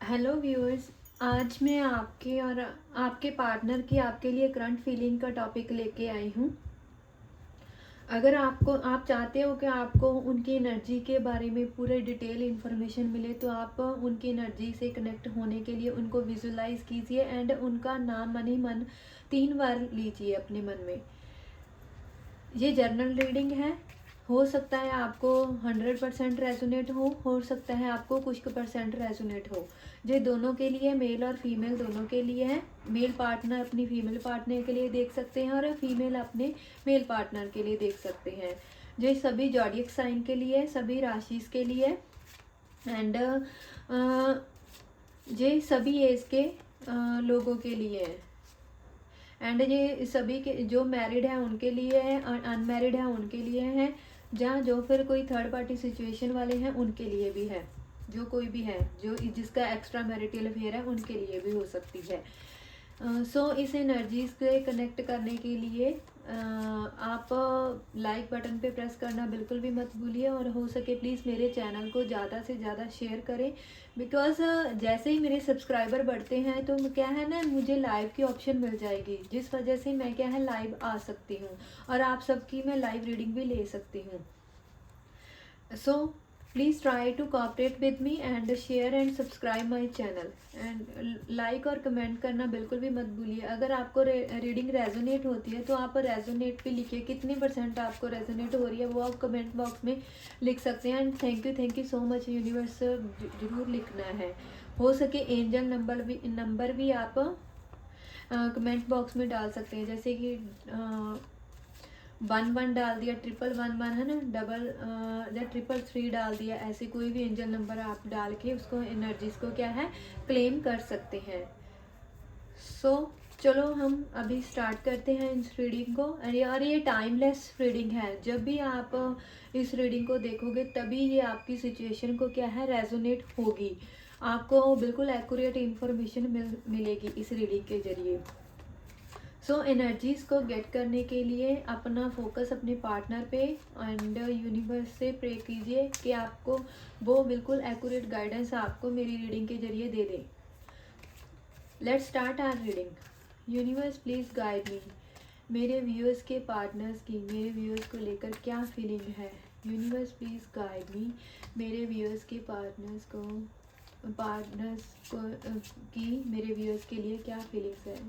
Hello viewers. आज मैं आपके और आपके पार्टनर की आपके लिए करंट फीलिंग का टॉपिक लेके आई हूँ। अगर आप चाहते हो कि आपको उनकी एनर्जी के बारे में पूरे डिटेल इन्फॉर्मेशन मिले तो आप उनकी एनर्जी से कनेक्ट होने के लिए उनको विजुलाइज कीजिए एंड उनका नाम मन ही मन 3 बार लीजिए अपने मन में। ये जर्नल रीडिंग है। हो सकता है आपको 100% रेजोनेट हो सकता है आपको कुछ % रेजोनेट हो। ये दोनों के लिए, मेल और फीमेल दोनों के लिए है। मेल पार्टनर अपनी फीमेल पार्टनर के लिए देख सकते हैं और फीमेल अपने मेल पार्टनर के लिए देख सकते हैं। ये सभी जॉडियक साइन के लिए, सभी राशिस के लिए एंड ये सभी एज के लोगों के लिए है। एंड ये सभी के जो मैरिड है उनके लिए है और अनमैरिड है उनके लिए है। जहाँ जो फिर कोई थर्ड पार्टी सिचुएशन वाले हैं उनके लिए भी है। जो कोई भी है जो जिसका एक्स्ट्रा मैरिटल अफेयर है उनके लिए भी हो सकती है। सो इस एनर्जीज से कनेक्ट करने के लिए आप लाइक बटन पे प्रेस करना बिल्कुल भी मत भूलिए और हो सके प्लीज़ मेरे चैनल को ज़्यादा से ज़्यादा शेयर करें। बिकॉज जैसे ही मेरे सब्सक्राइबर बढ़ते हैं तो क्या है ना, मुझे लाइव की ऑप्शन मिल जाएगी, जिस वजह से मैं क्या है लाइव आ सकती हूँ और आप सबकी मैं लाइव रीडिंग भी ले सकती हूँ। So please try to cooperate with me and share and subscribe my channel and like और कमेंट करना बिल्कुल भी मत भूलिए। अगर आपको रीडिंग रेजोनेट होती है तो आप रेजोनेट पे लिखिए, कितने % आपको रेजोनेट हो रही है वो आप कमेंट बॉक्स में लिख सकते हैं। And thank you so much universe, ज़रूर लिखना है। हो सके एंजल नंबर भी आप कमेंट बॉक्स में डाल सकते हैं, जैसे कि 11 डाल दिया, 1111 है ना, डबल या 333 डाल दिया। ऐसे कोई भी एंजल नंबर आप डाल के उसको एनर्जीज को क्या है क्लेम कर सकते हैं। सो चलो हम अभी स्टार्ट करते हैं इस रीडिंग को। और ये टाइमलेस रीडिंग है। जब भी आप इस रीडिंग को देखोगे तभी ये आपकी सिचुएशन को क्या है रेजोनेट होगी। आपको बिल्कुल एक्यूरेट इन्फॉर्मेशन मिलेगी इस रीडिंग के जरिए। सो एनर्जीज को गेट करने के लिए अपना फोकस अपने पार्टनर पे एंड यूनिवर्स से प्रे कीजिए कि आपको वो बिल्कुल एक्यूरेट गाइडेंस आपको मेरी रीडिंग के जरिए दे दे। Let's start our reading. Universe please guide me. मेरे व्यूअर्स के पार्टनर्स की मेरे व्यूअर्स को लेकर क्या फीलिंग है। Universe please guide me. मेरे व्यूअर्स के पार्टनर्स को की मेरे व्यूअर्स के लिए क्या फीलिंग्स है।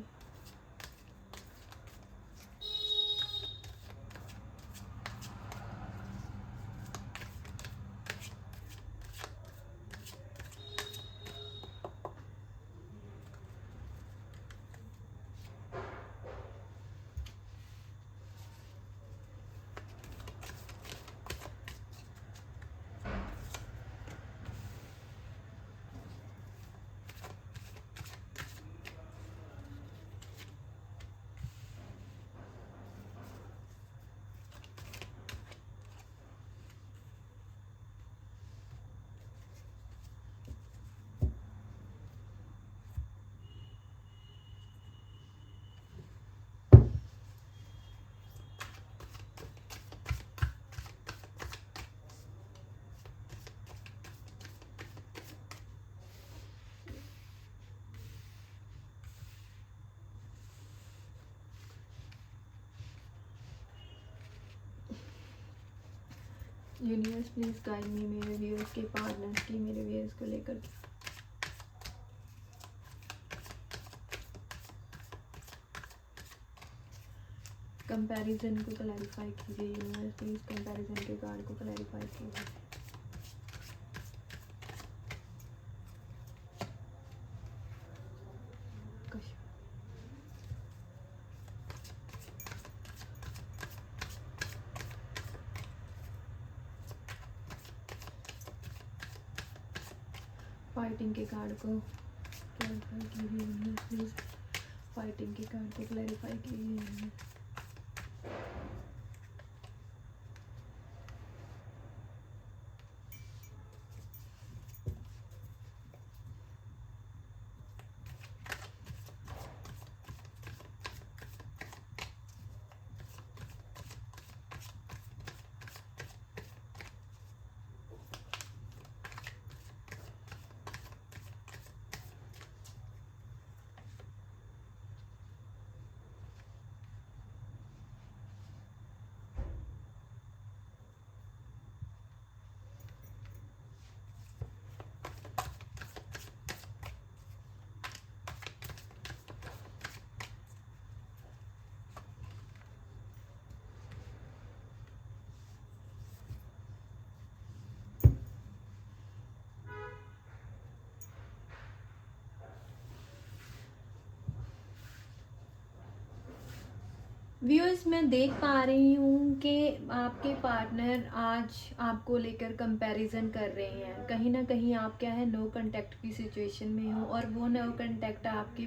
Universe please guide me. मेरे व्यूअर्स के पार्टनर्स की मेरे व्यूअर्स को लेकर कंपैरिजन को क्लैरिफाई कीजिए। यूनिवर्स प्लीज कंपैरिजन के कार्ड को क्लैरिफाई कीजिए। फाइटिंग के कार्ड को क्लैरिफाई कीजिए। यूनिवर्स प्लीज फाइटिंग के कार्ड को क्लैरिफाई कीजिए। व्यूअर्स, मैं देख पा रही हूँ कि आपके पार्टनर आज आपको लेकर कंपैरिजन कर रहे हैं। कहीं ना कहीं आप क्या है, नो कांटेक्ट की सिचुएशन में हो, और वो नो कांटेक्ट आपके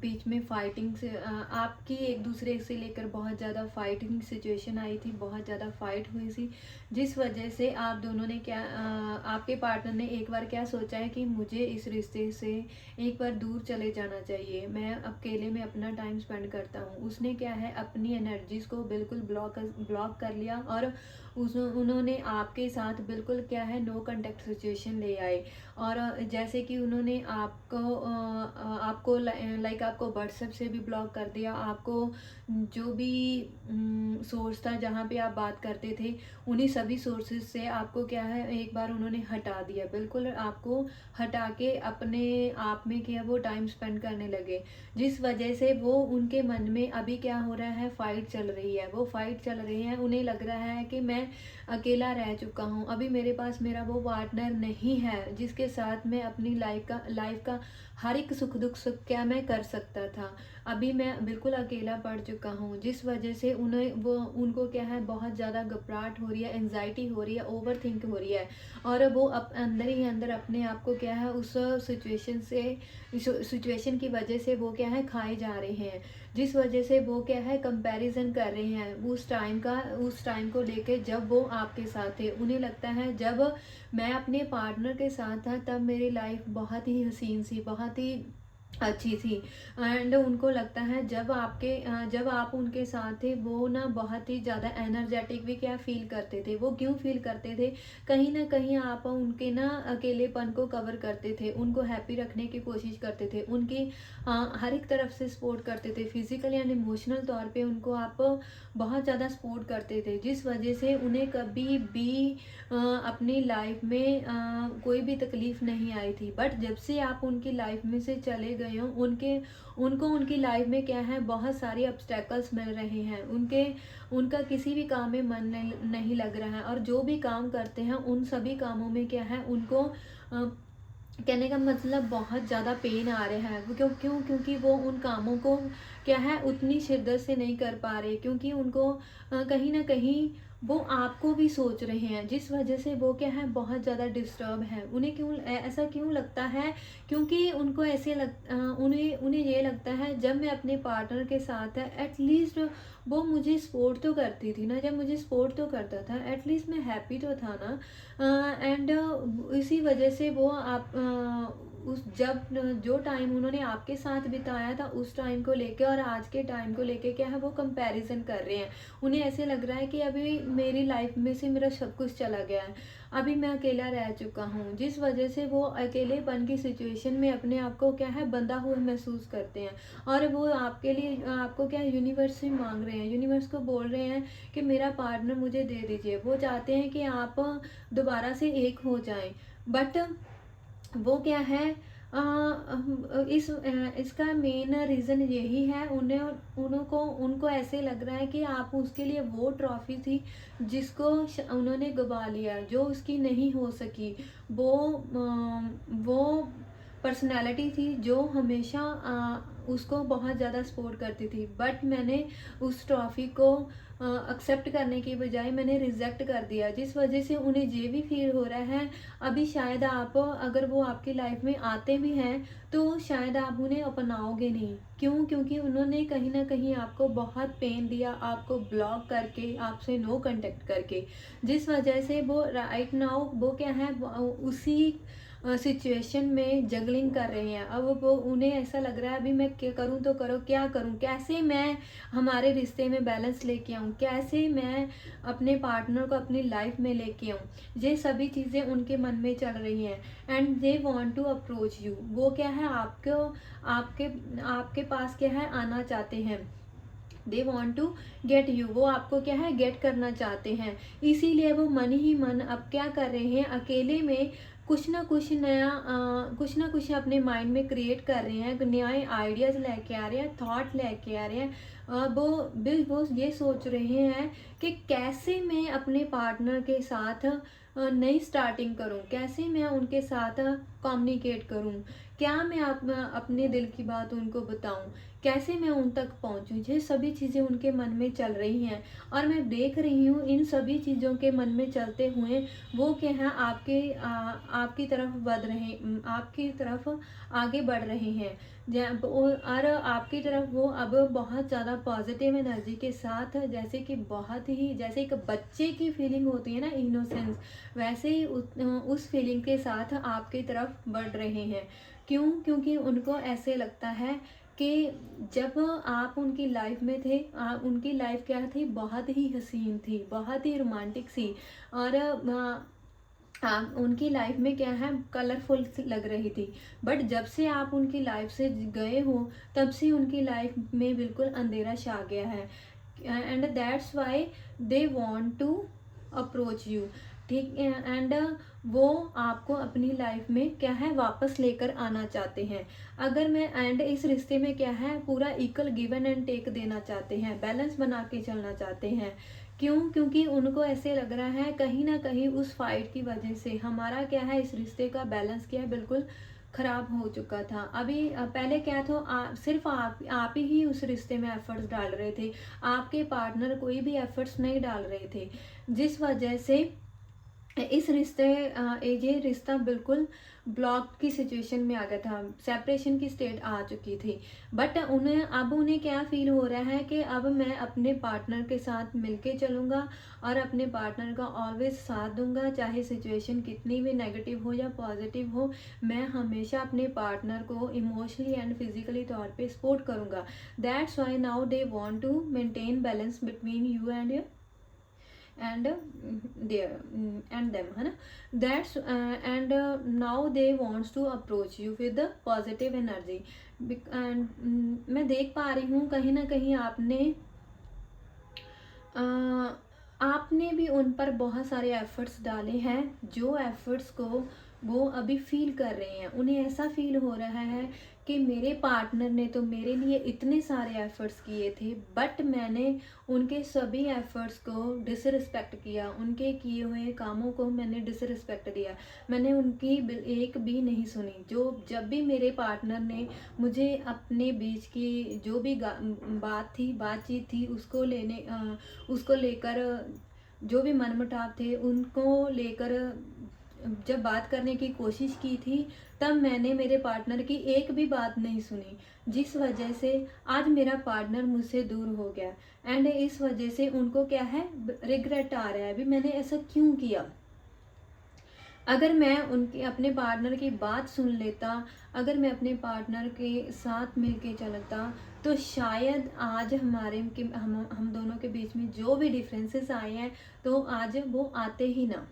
बीच में फाइटिंग से आपकी एक दूसरे से लेकर बहुत ज़्यादा फाइटिंग सिचुएशन आई थी, बहुत ज़्यादा फाइट हुई थी, जिस वजह से आप दोनों ने आपके पार्टनर ने एक बार क्या सोचा है कि मुझे इस रिश्ते से एक बार दूर चले जाना चाहिए, मैं अकेले में अपना टाइम स्पेंड करता हूँ। उसने क्या है, अपनी एनर्जीज को बिल्कुल ब्लॉक कर लिया, और उन्होंने आपके साथ बिल्कुल क्या है, नो कांटेक्ट सिचुएशन ले आए। और जैसे कि उन्होंने आपको लाइक आपको व्हाट्सएप से भी ब्लॉक कर दिया, आपको जो भी सोर्स था जहाँ पे आप बात करते थे, उन्हीं सभी सोर्सेज से आपको क्या है, एक बार उन्होंने हटा दिया, बिल्कुल आपको हटा के अपने आप में क्या वो टाइम स्पेंड करने लगे, जिस वजह से वो उनके मन में अभी क्या हो रहा है, फाइट चल रही है। वो फाइट चल रही है, उन्हें लग रहा है कि मैं अकेला रह चुका हूँ, अभी मेरे पास मेरा वो पार्टनर नहीं है जिसके साथ मैं अपनी लाइफ का हर एक सुख दुख क्या मैं कर सकता था। अभी मैं बिल्कुल अकेला पड़ चुका हूँ, जिस वजह से उनको क्या है, बहुत ज़्यादा घबराहट हो रही है, एंजाइटी हो रही है, ओवर थिंक हो रही है, और वो अंदर ही अंदर अपने आप को क्या है, उस सिचुएशन की वजह से वो क्या है, खाए जा रहे हैं, जिस वजह से वो क्या है, कंपैरिजन कर रहे हैं उस टाइम को लेके जब वो आपके साथ थे। उन्हें लगता है जब मैं अपने पार्टनर के साथ था तब मेरी लाइफ बहुत ही हसीन सी, बहुत ही अच्छी थी, एंड उनको लगता है जब आप उनके साथ थे, वो ना बहुत ही ज़्यादा एनर्जेटिक भी क्या फील करते थे। वो क्यों फील करते थे, कहीं ना कहीं आप उनके ना अकेलेपन को कवर करते थे, उनको हैप्पी रखने की कोशिश करते थे, उनकी हर एक तरफ से सपोर्ट करते थे, फिजिकल एंड इमोशनल तौर पे उनको आप बहुत ज़्यादा सपोर्ट करते थे, जिस वजह से उन्हें कभी भी अपनी लाइफ में कोई भी तकलीफ नहीं आई थी। बट जब से आप उनकी लाइफ में से चले गए हो, उनको उनकी लाइफ में क्या है, बहुत सारे ऑब्स्टेकल्स मिल रहे हैं, उनका किसी भी काम में मन नहीं लग रहा है, और जो भी काम करते हैं उन सभी कामों में क्या है, उनको कहने का मतलब बहुत ज़्यादा पेन आ रहा है। क्योंकि वो उन कामों को क्या है, उतनी शिद्दत से नहीं कर पा रहे, क्योंकि उनको कहीं ना कहीं वो आपको भी सोच रहे हैं, जिस वजह से वो क्या है, बहुत ज़्यादा डिस्टर्ब है। उन्हें ऐसा क्यों लगता है, क्योंकि उनको उन्हें ये लगता है, जब मैं अपने पार्टनर के साथ है, एटलीस्ट वो मुझे सपोर्ट तो करती थी ना, जब मुझे सपोर्ट तो करता था, एटलीस्ट मैं हैप्पी तो था ना। एंड इसी वजह से वो आप उस जब जो टाइम उन्होंने आपके साथ बिताया था उस टाइम को लेके और आज के टाइम को लेके क्या है, वो कंपैरिजन कर रहे हैं। उन्हें ऐसे लग रहा है कि अभी मेरी लाइफ में से मेरा सब कुछ चला गया है, अभी मैं अकेला रह चुका हूँ, जिस वजह से वो अकेलेपन की सिचुएशन में अपने आप को क्या है, बंधा हुआ महसूस करते हैं। और वो आपके लिए आपको क्या है, यूनिवर्स से मांग रहे हैं, यूनिवर्स को बोल रहे हैं कि मेरा पार्टनर मुझे दे दीजिए। वो चाहते हैं कि आप दोबारा से एक हो जाएं, बट वो क्या है, इसका मेन रीज़न यही है, उनको ऐसे लग रहा है कि आप उसके लिए वो ट्रॉफी थी जिसको उन्होंने गवा लिया, जो उसकी नहीं हो सकी। वो पर्सनालिटी थी जो हमेशा उसको बहुत ज़्यादा सपोर्ट करती थी, बट मैंने उस ट्रॉफी को एक्सेप्ट करने की बजाय मैंने रिजेक्ट कर दिया, जिस वजह से उन्हें ये भी फील हो रहा है, अभी शायद आप, अगर वो आपकी लाइफ में आते भी हैं तो शायद आप उन्हें अपनाओगे नहीं। क्यों? क्योंकि उन्होंने कहीं ना कहीं आपको बहुत पेन दिया, आपको ब्लॉक करके, आपसे नो कांटेक्ट करके, जिस वजह से वो राइट नाउ वो क्या है, उसी सिचुएशन में जगलिंग कर रहे हैं। अब वो उन्हें ऐसा लग रहा है, अभी मैं क्या करूं, तो करो क्या करूं, कैसे मैं हमारे रिश्ते में बैलेंस लेके आऊं, कैसे मैं अपने पार्टनर को अपनी लाइफ में लेके आऊं। ये सभी चीज़ें उनके मन में चल रही हैं, and they want to approach you. वो क्या है, आपके आपके पास क्या है, आना चाहते हैं। They want to get you, वो आपको क्या है, गेट करना चाहते हैं। इसीलिए वो मन ही मन अब क्या कर रहे हैं, अकेले में कुछ ना कुछ नया कुछ ना कुछ अपने माइंड में क्रिएट कर रहे हैं, नए आइडियाज़ लेके आ रहे हैं, थॉट लेके आ रहे हैं। वो ये सोच रहे हैं कि कैसे मैं अपने पार्टनर के साथ नई स्टार्टिंग करूं, कैसे मैं उनके साथ कम्युनिकेट करूं, क्या मैं अपने दिल की बात उनको बताऊं, कैसे मैं उन तक पहुंचूं, ये सभी चीज़ें उनके मन में चल रही हैं। और मैं देख रही हूँ इन सभी चीज़ों के मन में चलते हुए वो क्या है आपकी तरफ बढ़ रहे, आपकी तरफ आगे बढ़ रहे हैं। और आपकी तरफ वो अब बहुत ज़्यादा पॉजिटिव एनर्जी के साथ, जैसे कि बहुत ही जैसे एक बच्चे की फीलिंग होती है ना, इनोसेंस, वैसे ही उस फीलिंग के साथ आपकी तरफ बढ़ रहे हैं। क्यों? क्योंकि उनको ऐसे लगता है कि जब आप उनकी लाइफ में थे, उनकी लाइफ क्या थी, बहुत ही हसीन थी, बहुत ही रोमांटिक सी। और उनकी लाइफ में क्या है, कलरफुल लग रही थी। बट जब से आप उनकी लाइफ से गए हो, तब से उनकी लाइफ में बिल्कुल अंधेरा छा गया है। And that's why they want to approach you, ठीक है। एंड वो आपको अपनी लाइफ में क्या है वापस लेकर आना चाहते हैं। अगर मैं एंड इस रिश्ते में क्या है पूरा इक्वल गिवन एंड टेक देना चाहते हैं, बैलेंस बना के चलना चाहते हैं। क्यों? क्योंकि उनको ऐसे लग रहा है कहीं ना कहीं उस फाइट की वजह से हमारा क्या है, इस रिश्ते का बैलेंस क्या है बिल्कुल खराब हो चुका था। अभी पहले क्या था, सिर्फ आप ही उस रिश्ते में एफर्ट्स डाल रहे थे, आपके पार्टनर कोई भी एफर्ट्स नहीं डाल रहे थे, जिस वजह से इस ये रिश्ता बिल्कुल ब्लॉक की सिचुएशन में आ गया था, सेपरेशन की स्टेट आ चुकी थी। बट उन्हें क्या फील हो रहा है कि अब मैं अपने पार्टनर के साथ मिलके चलूँगा और अपने पार्टनर का ऑलवेज साथ दूंगा, चाहे सिचुएशन कितनी भी नेगेटिव हो या पॉजिटिव हो, मैं हमेशा अपने पार्टनर को इमोशनली एंड फिजिकली तौर पे सपोर्ट करूँगा। That's why now they want to maintain balance between you and their and them, है ना। That's and now they wants to approach you with the positive energy. And मैं देख पा रही हूँ कहीं ना कहीं आपने भी उन पर बहुत सारे एफर्ट्स डाले हैं, जो एफर्ट्स को वो अभी फील कर रहे हैं। उन्हें ऐसा फील हो रहा है कि मेरे पार्टनर ने तो मेरे लिए इतने सारे एफर्ट्स किए थे, बट मैंने उनके सभी एफर्ट्स को डिसरिस्पेक्ट किया, उनके किए हुए कामों को मैंने डिसरिस्पेक्ट दिया, मैंने उनकी एक भी नहीं सुनी। जब भी मेरे पार्टनर ने मुझे अपने बीच की जो भी बातचीत थी उसको लेकर, जो भी मनमुटाव थे उनको लेकर जब बात करने की कोशिश की थी, तब मैंने मेरे पार्टनर की एक भी बात नहीं सुनी, जिस वजह से आज मेरा पार्टनर मुझसे दूर हो गया। एंड इस वजह से उनको क्या है, रिग्रेट आ रहा है अभी मैंने ऐसा क्यों किया। अगर मैं अपने पार्टनर की बात सुन लेता, अगर मैं अपने पार्टनर के साथ मिलके चलता, तो शायद आज हम दोनों के बीच में जो भी डिफरेंसेस आए हैं, तो आज वो आते ही ना।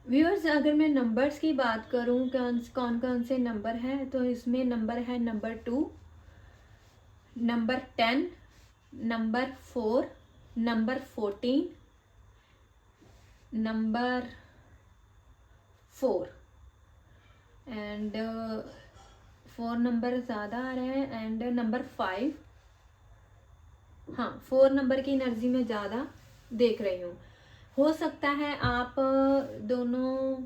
व्यूअर्स, अगर मैं नंबर्स की बात करूं, कौन कौन से नंबर हैं, तो इसमें नंबर है number 2, number 10, number 4, number 14, number 4 and 4 number ज़्यादा आ रहे हैं, एंड नंबर 5। हाँ, 4 नंबर की एनर्जी में ज़्यादा देख रही हूँ। हो सकता है आप दोनों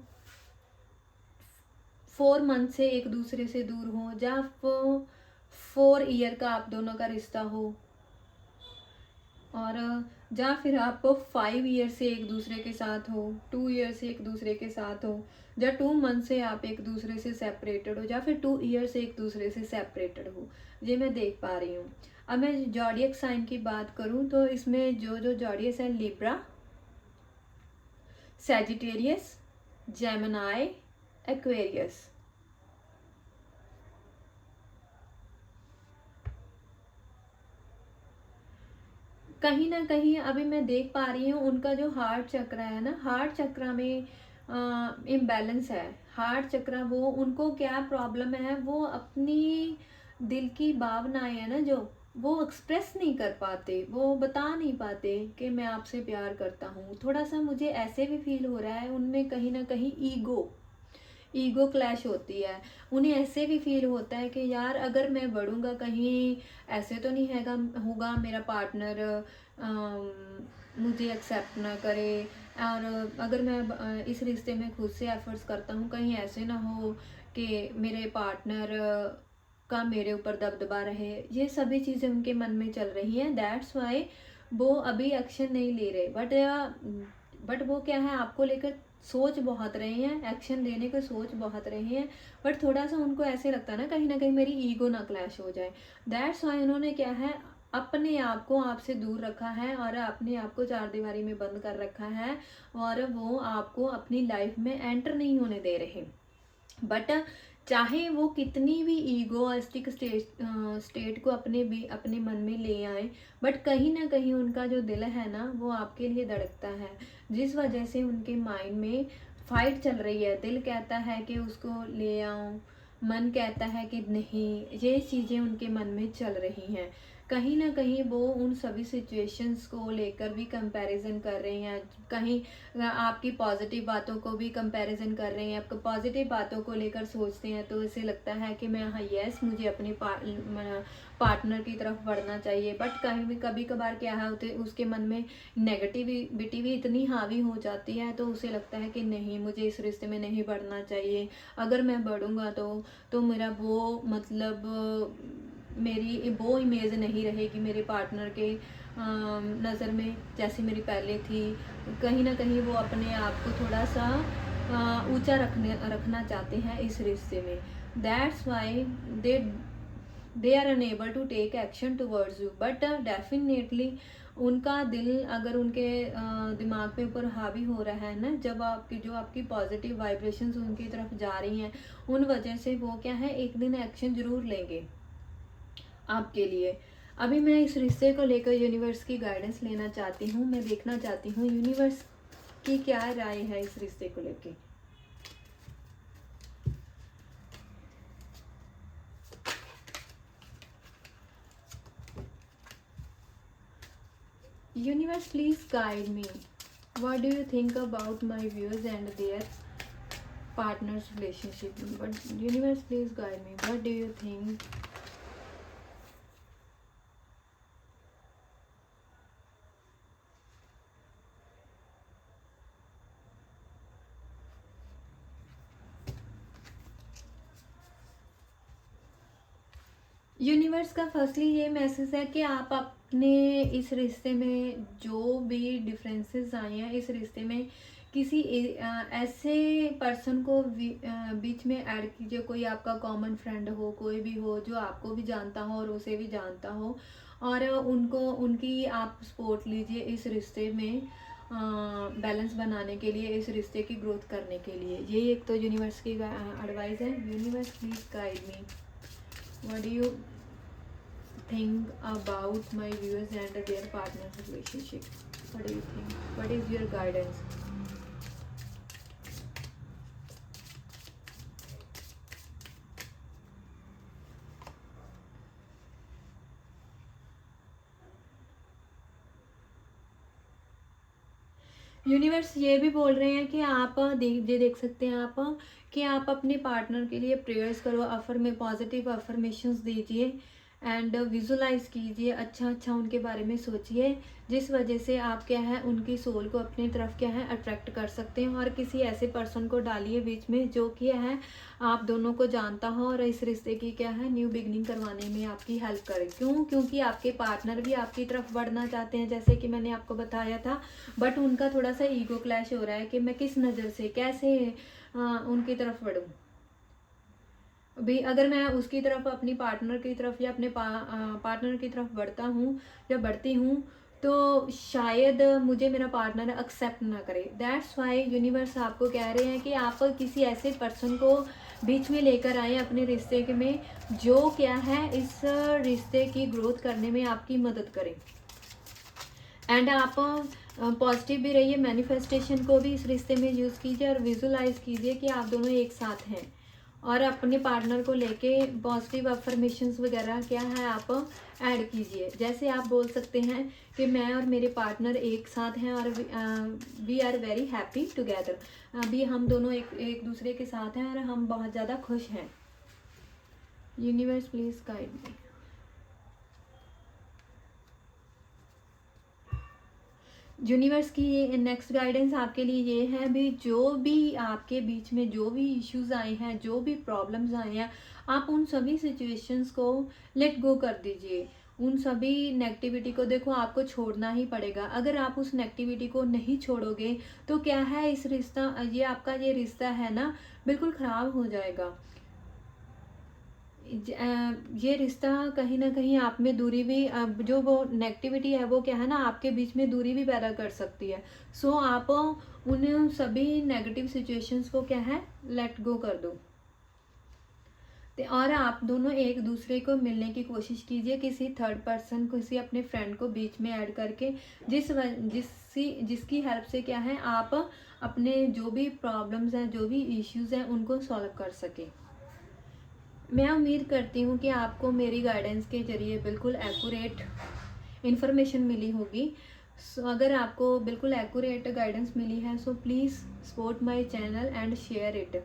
4 मंथ से एक दूसरे से दूर हो, या 4 ईयर का आप दोनों का रिश्ता हो, और या फिर आप 5 ईयर से एक दूसरे के साथ हो, 2 ईयर से एक दूसरे के साथ हो, या 2 मंथ से आप एक दूसरे से सेपरेटेड हो, या फिर 2 ईयर से एक दूसरे से सेपरेटेड हो। ये मैं देख पा रही हूँ। अब मैं जॉडियक साइन की बात करूँ, तो इसमें जो जॉडियस है, लिब्रा, सैजिटेरियस, जेमिनी, एक्वेरियस। कहीं ना कहीं अभी मैं देख पा रही हूँ उनका जो हार्ट चक्र है ना, हार्ट चक्र में इम्बैलेंस है। हार्ट चक्र, वो उनको क्या प्रॉब्लम है, वो अपनी दिल की भावनाएं है ना, जो वो एक्सप्रेस नहीं कर पाते, वो बता नहीं पाते कि मैं आपसे प्यार करता हूँ। थोड़ा सा मुझे ऐसे भी फील हो रहा है उनमें कहीं ना कहीं ईगो क्लैश होती है। उन्हें ऐसे भी फील होता है कि यार अगर मैं बढ़ूँगा कहीं ऐसे तो नहीं हैगा होगा मेरा पार्टनर मुझे एक्सेप्ट ना करे, और अगर मैं इस रिश्ते में खुद से एफर्ट्स करता हूँ कहीं ऐसे ना हो कि मेरे पार्टनर का मेरे ऊपर दबदबा रहे। ये सभी चीज़ें उनके मन में चल रही हैं, दैट्स वाई वो अभी एक्शन नहीं ले रहे। बट वो क्या है, आपको लेकर सोच बहुत रहे हैं, एक्शन लेने को सोच बहुत रहे हैं, बट थोड़ा सा उनको ऐसे लगता है ना कहीं मेरी ईगो ना क्लैश हो जाए। दैट्स वाई उन्होंने क्या है, अपने आप को आपसे दूर रखा है और अपने आप को चार दीवारी में बंद कर रखा है, और वो आपको अपनी लाइफ में एंटर नहीं होने दे रहे। बट चाहे वो कितनी भी ईगोइस्टिक स्टेट को अपने मन में ले आए, बट कहीं ना कहीं उनका जो दिल है ना वो आपके लिए धड़कता है, जिस वजह से उनके माइंड में फाइट चल रही है। दिल कहता है कि उसको ले आओ, मन कहता है कि नहीं, ये चीज़ें उनके मन में चल रही हैं। कहीं ना कहीं वो उन सभी सिचुएशंस को लेकर भी कंपैरिजन कर रहे हैं, कहीं आपकी पॉजिटिव बातों को भी कंपैरिजन कर रहे हैं। आपको पॉजिटिव बातों को लेकर सोचते हैं तो इसे लगता है कि मैं हाँ यस मुझे अपने पार्टनर की तरफ बढ़ना चाहिए, बट कभी कभार क्या है होते उसके मन में नेगेटिविटी भी इतनी हावी हो जाती है, तो उसे लगता है कि नहीं मुझे इस रिश्ते में नहीं बढ़ना चाहिए, अगर मैं बढ़ूँगा तो मेरा वो मतलब मेरी वो इमेज नहीं रहेगी मेरे पार्टनर के नज़र में जैसी मेरी पहले थी। कहीं ना कहीं वो अपने आप को थोड़ा सा ऊंचा रखना चाहते हैं इस रिश्ते में। That's why they are unable to take action towards you, but definitely उनका दिल अगर उनके दिमाग पे ऊपर हावी हो रहा है ना, जब आपकी पॉजिटिव वाइब्रेशंस उनकी तरफ जा रही हैं, उन वजह से वो क्या है एक दिन एक्शन जरूर लेंगे आपके लिए। अभी मैं इस रिश्ते को लेकर यूनिवर्स की गाइडेंस लेना चाहती हूँ, मैं देखना चाहती हूँ यूनिवर्स की क्या राय है इस रिश्ते को लेकर। Universe please guide me, what do you think about my viewers and there partners relationship. But universe please guide me, what do you think. Universe का फर्स्टली ये मैसेज है कि आप अपने इस रिश्ते में जो भी डिफरेंसेस आए हैं इस रिश्ते में किसी ऐसे पर्सन को बीच में ऐड कीजिए, कोई आपका कॉमन फ्रेंड हो, कोई भी हो जो आपको भी जानता हो और उसे भी जानता हो, और उनकी आप सपोर्ट लीजिए इस रिश्ते में बैलेंस बनाने के लिए, इस रिश्ते की ग्रोथ करने के लिए। ये एक तो यूनिवर्स की एडवाइस है। Universe please guide me, what do you think about my viewers and their partners relationship? What do you think? What is your guidance? Universe ये भी बोल रहे हैं कि आप देख सकते हैं आप कि आप अपने पार्टनर के लिए प्रेयर्स करो, पॉजिटिव अफर्मेशंस दीजिए एंड विजुलाइज कीजिए, अच्छा उनके बारे में सोचिए, जिस वजह से आप क्या है उनकी सोल को अपनी तरफ क्या है अट्रैक्ट कर सकते हैं। और किसी ऐसे पर्सन को डालिए बीच में जो कि है आप दोनों को जानता हो और इस रिश्ते की क्या है न्यू बिगनिंग करवाने में आपकी हेल्प करे। क्योंकि आपके पार्टनर भी आपकी तरफ बढ़ना चाहते हैं जैसे कि मैंने आपको बताया था, बट उनका थोड़ा सा ईगो क्लैश हो रहा है कि मैं किस नज़र से कैसे उनकी तरफ बढ़ूँ। भी अगर मैं उसकी तरफ अपनी पार्टनर की तरफ या अपने पार्टनर की तरफ बढ़ता हूँ या बढ़ती हूँ तो शायद मुझे मेरा पार्टनर एक्सेप्ट ना करे। दैट्स वाई यूनिवर्स आपको कह रहे हैं कि आप किसी ऐसे पर्सन को बीच में लेकर आए अपने रिश्ते के में जो क्या है इस रिश्ते की ग्रोथ करने में आपकी मदद करे। एंड आप पॉजिटिव भी रहिए, मैनिफेस्टेशन को भी इस रिश्ते में यूज़ कीजिए और विजुलाइज कीजिए कि आप दोनों एक साथ हैं और अपने पार्टनर को लेके पॉजिटिव अफर्मेशंस वगैरह क्या है आप ऐड कीजिए। जैसे आप बोल सकते हैं कि मैं और मेरे पार्टनर एक साथ हैं और we are very happy together. अभी हम दोनों एक दूसरे के साथ हैं और हम बहुत ज़्यादा खुश हैं। Universe please guide me. Universe की ये नेक्स्ट गाइडेंस आपके लिए ये है भी, जो भी आपके बीच में जो भी इश्यूज आए हैं, जो भी प्रॉब्लम्स आए हैं, आप उन सभी सिचुएशंस को लेट गो कर दीजिए। उन सभी नेगेटिविटी को देखो आपको छोड़ना ही पड़ेगा। अगर आप उस नेगेटिविटी को नहीं छोड़ोगे तो क्या है, इस रिश्ता ये आपका ये रिश्ता है ना बिल्कुल ख़राब हो जाएगा। ये रिश्ता कहीं ना कहीं आप में दूरी भी, जो वो नेगेटिविटी है वो क्या है ना आपके बीच में दूरी भी पैदा कर सकती है। सो आप उन सभी नेगेटिव सिचुएशंस को क्या है लेट गो कर दो। और आप दोनों एक दूसरे को मिलने की कोशिश कीजिए, किसी थर्ड पर्सन, किसी अपने फ्रेंड को बीच में ऐड करके, जिसकी हेल्प से क्या है आप अपने जो भी प्रॉब्लम्स हैं, जो भी इश्यूज हैं उनको सॉल्व कर सकें। मैं उम्मीद करती हूँ कि आपको मेरी गाइडेंस के ज़रिए बिल्कुल एक्यूरेट इन्फॉर्मेशन मिली होगी। सो अगर आपको बिल्कुल एक्यूरेट गाइडेंस मिली है so please support my channel and share it.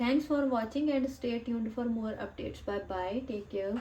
Thanks for watching and stay tuned for more updates. Bye bye, take care.